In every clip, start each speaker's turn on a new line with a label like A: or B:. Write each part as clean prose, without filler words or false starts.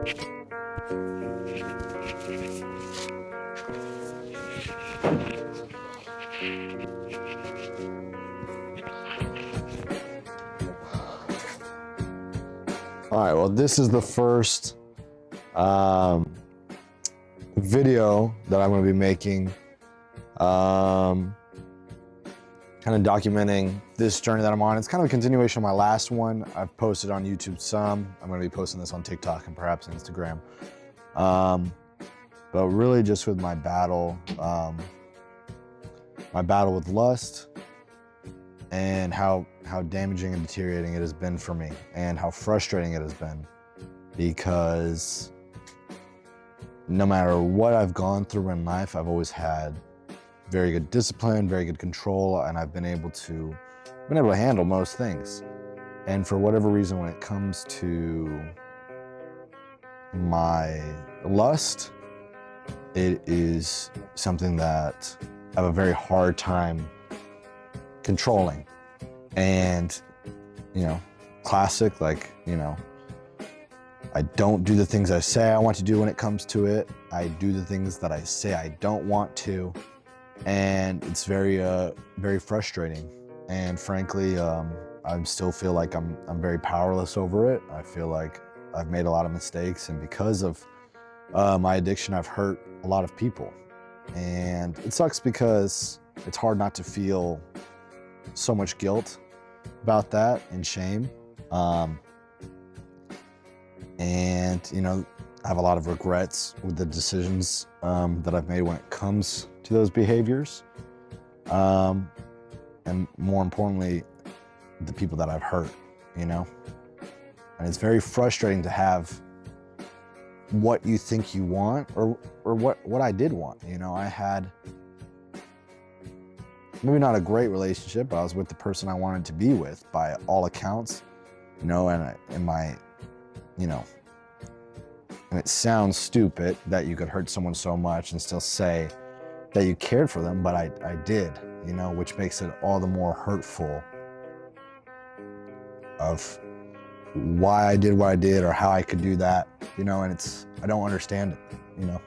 A: All right, well, this is the first video that I'm going to be making, kind of documenting this journey that I'm on. It's kind of a continuation of my last one. I've posted on YouTube some. I'm going to be posting this on TikTok and perhaps Instagram. But really just with my battle with lust, and how damaging and deteriorating it has been for me, and how frustrating it has been, because no matter what I've gone through in life, I've always had very good discipline, very good control, and I've been able to handle most things. And for whatever reason, when it comes to my lust, it is something that I have a very hard time controlling. And, you know, classic, like, you know, I don't do the things I say I want to do when it comes to it. I do the things that I say I don't want to. And it's very, very frustrating. And frankly, I still feel like I'm very powerless over it. I feel like I've made a lot of mistakes, and because of my addiction, I've hurt a lot of people. And it sucks because it's hard not to feel so much guilt about that and shame. And, you know, I have a lot of regrets with the decisions that I've made when it comes to those behaviors. And more importantly, the people that I've hurt, you know? And it's very frustrating to have what you think you want, or what I did want. You know, I had maybe not a great relationship, but I was with the person I wanted to be with by all accounts, you know, and you know, and it sounds stupid that you could hurt someone so much and still say that you cared for them, but I did, you know, which makes it all the more hurtful of why I did what I did or how I could do that, you know, and I don't understand it, you know,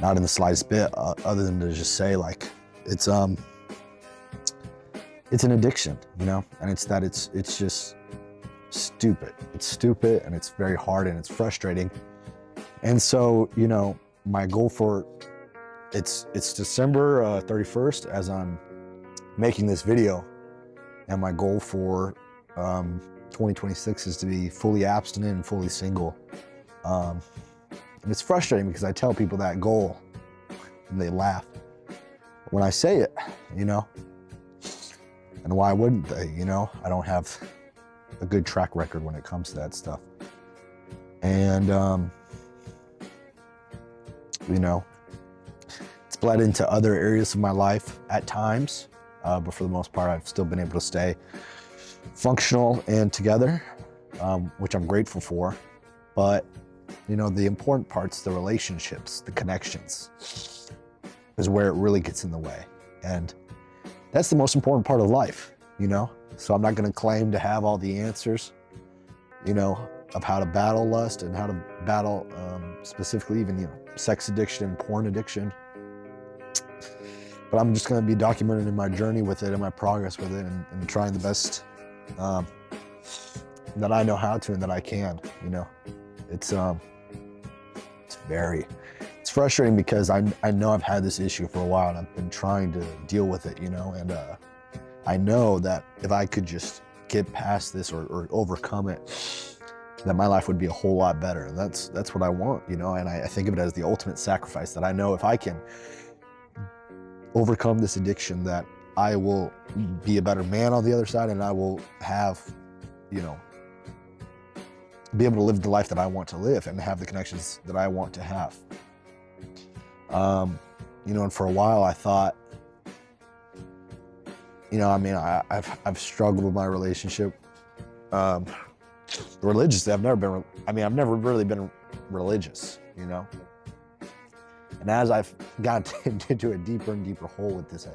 A: not in the slightest bit, other than to just say, like, it's an addiction, you know, and it's just stupid. It's stupid, and it's very hard, and it's frustrating. And so, you know, my goal for it's December 31st as I'm making this video, and my goal for 2026 is to be fully abstinent and fully single. And it's frustrating because I tell people that goal and they laugh when I say it, you know, and why wouldn't they? You know, I don't have a good track record when it comes to that stuff. And, you know, it's bled into other areas of my life at times, but for the most part, I've still been able to stay functional and together, which I'm grateful for. But, you know, the important parts, the relationships, the connections, is where it really gets in the way. And that's the most important part of life, you know? So I'm not gonna claim to have all the answers, you know, of how to battle lust and how to battle specifically even, you know, sex addiction and porn addiction. But I'm just gonna be documenting my journey with it and my progress with it, and trying the best that I know how to and that I can, you know. It's frustrating because I know I've had this issue for a while, and I've been trying to deal with it, you know, and I know that if I could just get past this or overcome it, that my life would be a whole lot better. And that's what I want, you know, and I think of it as the ultimate sacrifice, that I know if I can overcome this addiction, that I will be a better man on the other side, and I will have, you know, be able to live the life that I want to live and have the connections that I want to have. You know, and for a while I thought, you know, I mean, I've struggled with my relationship religiously. I've never really been religious, you know. And as I've gotten into a deeper and deeper hole with this,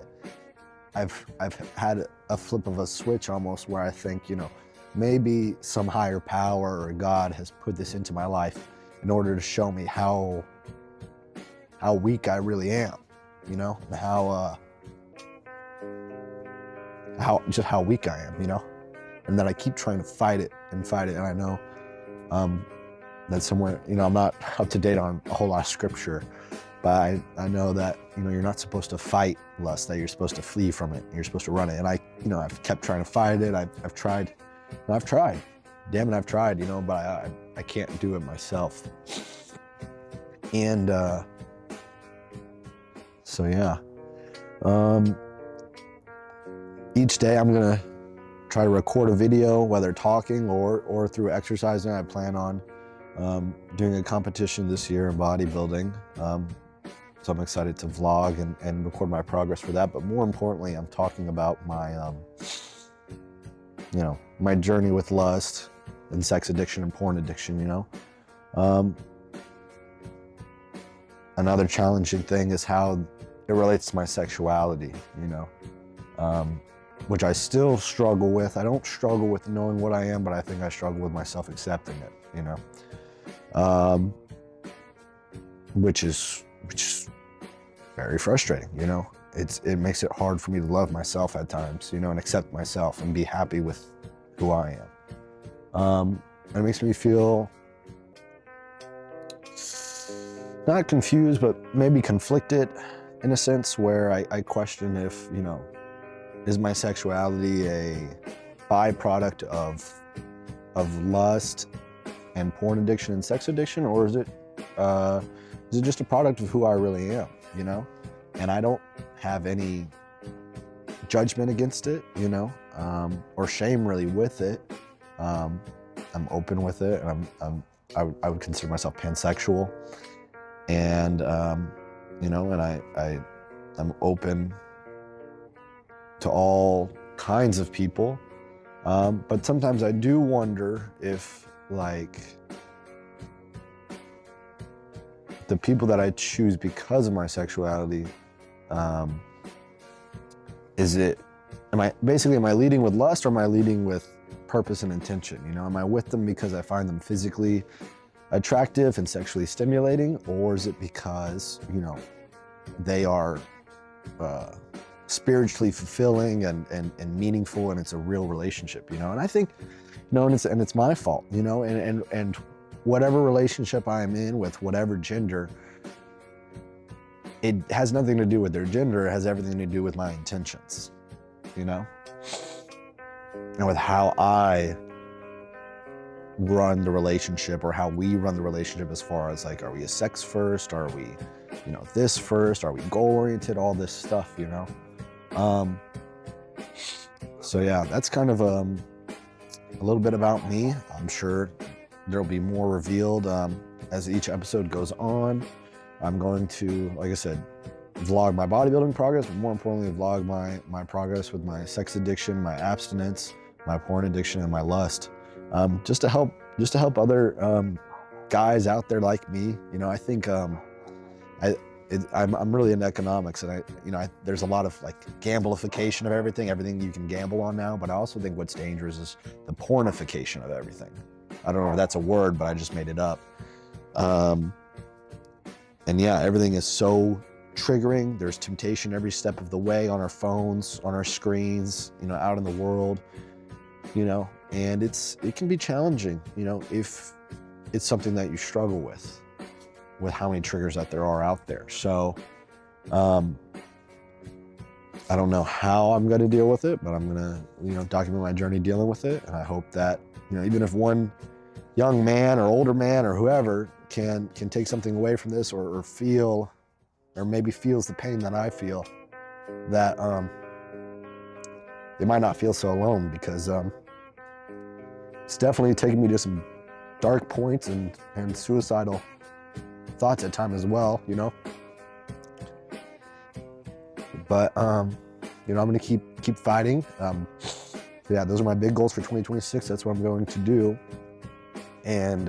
A: I've had a flip of a switch almost, where I think, you know, maybe some higher power or God has put this into my life in order to show me how weak I really am, you know, how weak I am, you know, and that I keep trying to fight it. And I know that somewhere, you know, I'm not up to date on a whole lot of scripture, but I know that, you know, you're not supposed to fight lust, that you're supposed to flee from it. You're supposed to run it. And I've kept trying to fight it. I've tried. Damn it, I've tried, you know, but I can't do it myself. And so yeah, each day I'm gonna try to record a video, whether talking or through exercising. I plan on doing a competition this year in bodybuilding. So I'm excited to vlog and record my progress for that. But more importantly, I'm talking about my, you know, my journey with lust and sex addiction and porn addiction, you know. Another challenging thing is how it relates to my sexuality, you know, which I still struggle with. I don't struggle with knowing what I am, but I think I struggle with myself accepting it, you know, which is very frustrating, you know. It makes it hard for me to love myself at times, you know, and accept myself and be happy with who I am. It makes me feel not confused, but maybe conflicted in a sense, where I question if, you know, is my sexuality a byproduct of lust and porn addiction and sex addiction, or is it just a product of who I really am, you know? And I don't have any judgment against it, you know, or shame really with it. I'm open with it, and I would consider myself pansexual, and you know, and I'm open to all kinds of people, but sometimes I do wonder if, like, the people that I choose because of my sexuality, am I leading with lust, or am I leading with purpose and intention? You know, am I with them because I find them physically attractive and sexually stimulating, or is it because, you know, they are spiritually fulfilling and meaningful, and it's a real relationship, you know? And I think, you know, and it's my fault, you know, and whatever relationship I am in with whatever gender, it has nothing to do with their gender. It has everything to do with my intentions, you know, and with how I run the relationship, or how we run the relationship, as far as, like, are we a sex first? Are we, you know, this first? Are we goal oriented? All this stuff, you know? So yeah, that's kind of a little bit about me. I'm sure there'll be more revealed as each episode goes on. I'm going to, like I said, vlog my bodybuilding progress, but more importantly, vlog my progress with my sex addiction, my abstinence, my porn addiction, and my lust, just to help other guys out there like me. You know, I think I'm really into economics, and there's a lot of, like, gambleification of everything you can gamble on now. But I also think what's dangerous is the pornification of everything. I don't know if that's a word, but I just made it up. And yeah, everything is so triggering. There's temptation every step of the way, on our phones, on our screens, you know, out in the world, you know, and it can be challenging, you know, if it's something that you struggle with how many triggers that there are out there. So, I don't know how I'm going to deal with it, but I'm going to, you know, document my journey dealing with it. And I hope that, you know, even if one young man or older man or whoever can take something away from this, or feel, or maybe feels the pain that I feel, that they might not feel so alone, because it's definitely taken me to some dark points and suicidal thoughts at times as well, you know. But you know, I'm gonna keep fighting. Yeah, those are my big goals for 2026. That's what I'm going to do, and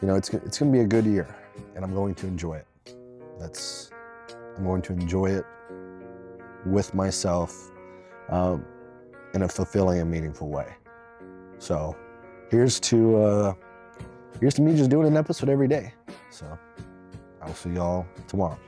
A: you know, it's gonna be a good year, and I'm going to enjoy it. I'm going to enjoy it with myself. in a fulfilling and meaningful way. So here's to me just doing an episode every day. So I will see y'all tomorrow.